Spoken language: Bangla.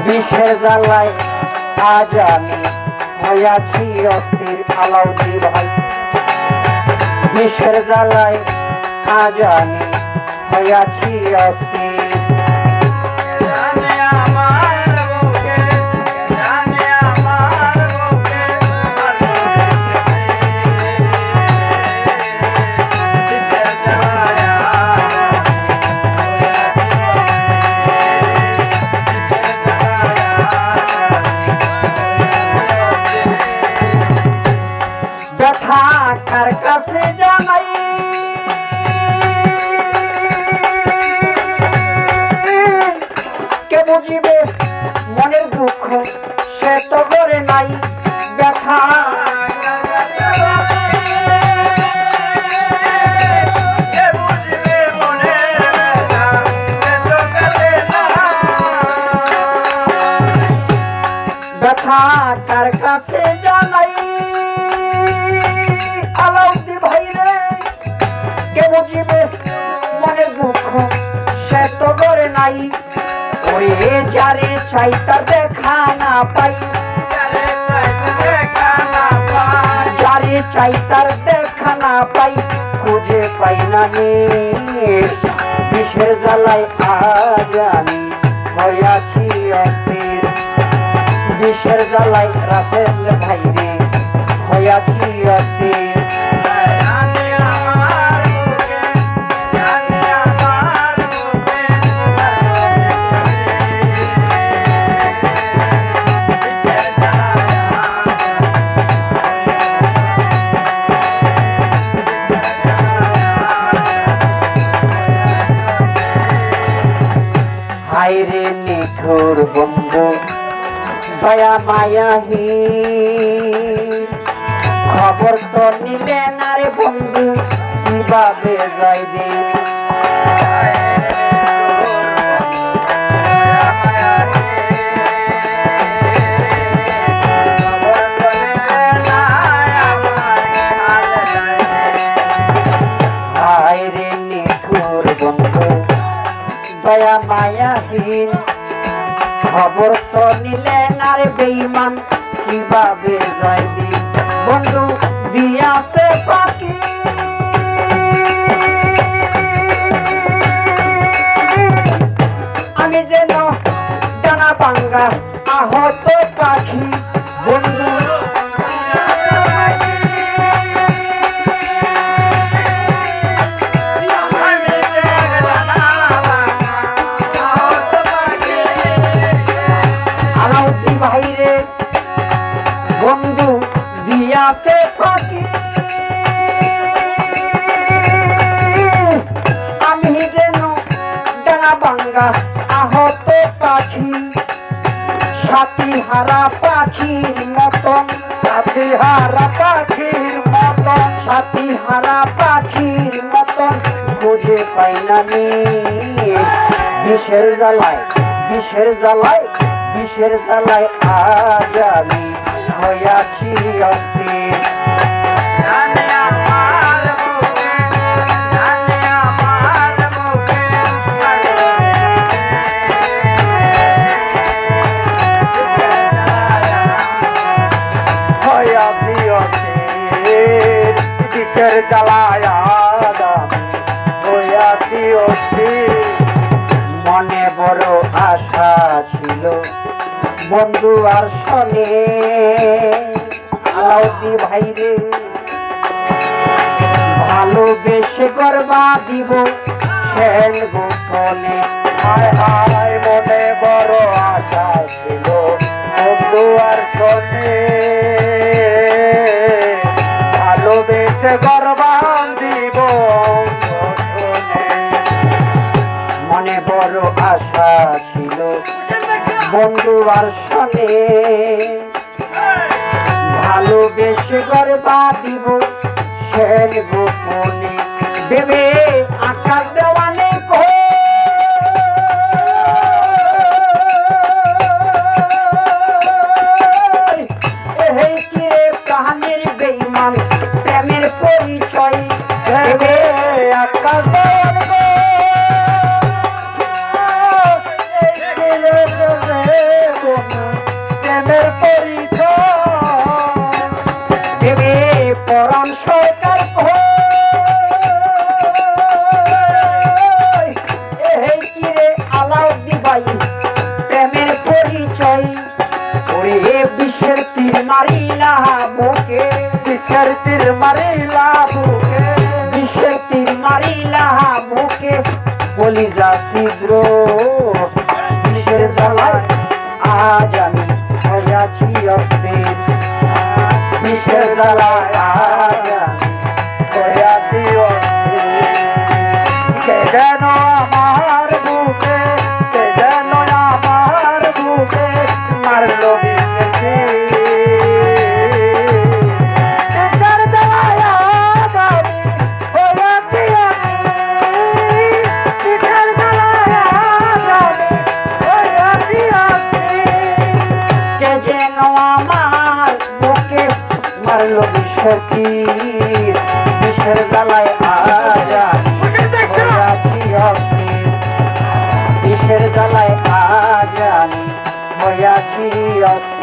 বিষের জ্বালায় আজ আমি হইয়াছি অস্থির। আলাউদ্দিন ভাই, বিষের জ্বালায় আজ আমি হইয়াছি অস্থির। ব্যথা কার কাছে জানাই, কে বুঝিবে মনের দুঃখ, সে তো করে নাই। ব্যথা ব্যথা কার কাছে জানাই, আলাউদ্দিন ভাই রে, কে বুঝিবে মনের দুঃখ, সে তো করে নাই। ওরে যারে চাই তার দেখা না পাই, যারে চাই তার দেখা না পাই, খুঁজে পাই না নে। বিষের জ্বালায় আজ আমি হইয়াছি অস্থির। বিষের জ্বালায় রাসেল ভাই রে হইয়াছি অস্থির। হায়রে নিঠুর বন্ধু দয়া মায়াহীন, খবর তো নিলে না রে বন্ধু, কিভাবে যাই দিন। হায়রে নিঠুর বন্ধু দয়া মায়াহীন, খবর তো নিলে না রে বেঈমান, কিভাবে যাই দিন। বন্ধু দিয়াছে পাখি, আমি যেন ডানা ভাঙ্গা আহত পাখি। বন্ধু আলাউদ্দিন ভাই রে, বন্ধু দিয়াছে পাখি, আমি যেন ডানা ভাঙ্গা আহত পাখি। সাথী হারা পাখির মতন, সাথী হারা পাখির মতন, সাথী হারা পাখির মতন, খুঁজে পাই না নে। বিষের জ্বালায়, বিষের জ্বালায়, বিষের জ্বালায় আজ আমি হইয়াছি অস্থির। বিষের জ্বালায় আজ আমি হইয়াছি অস্থির। মনে বড় আশা ছিল বন্ধু আর শোনে, আলাউদ্দিন ভাই রে, ভালোবেসে গর্বা দিব সেন গোপনে। হায় হায় মনে বড় আশা ছিল বন্ধু আর শোনে, ভালোবেসে গর্বা দিব মনে বড় আশা ছিল বন্ধু আর শোনে, ভালোবেসে গর্বা দিব সেন গোপনে। দেবে আকাশ দেওয়ানে প্রাণের বেঈমান প্রেমের পরিচয়। দেবে আকাশ দেওয়ানে বিষের তীর মারিলা বুকে, বিষের তীর মারিলা বুকে, বিষের তীর মারিলা বুকে, কলিজা ছিদ্র বিষের জ্বালায় আজ আমি হইয়াছি অস্থির, বিষের জ্বালায় আজ আমি হইয়াছি অস্থির। কে যেন আমার বুকে, কে যেন আমার বুকে মারলো বিষের তীর। বিষের জ্বালায় আজ আমি হইয়াছি অস্থির। বিষের জ্বালায় আজ আমি হইয়াছি অস্থির। কে যেন আমার বুকে মারলো বিষের তীর, বিষের জ্বালায় আজ আমি হইয়াছি অস্থির, বিষের জ্বালায় আজ আমি হইয়াছি অস্থির।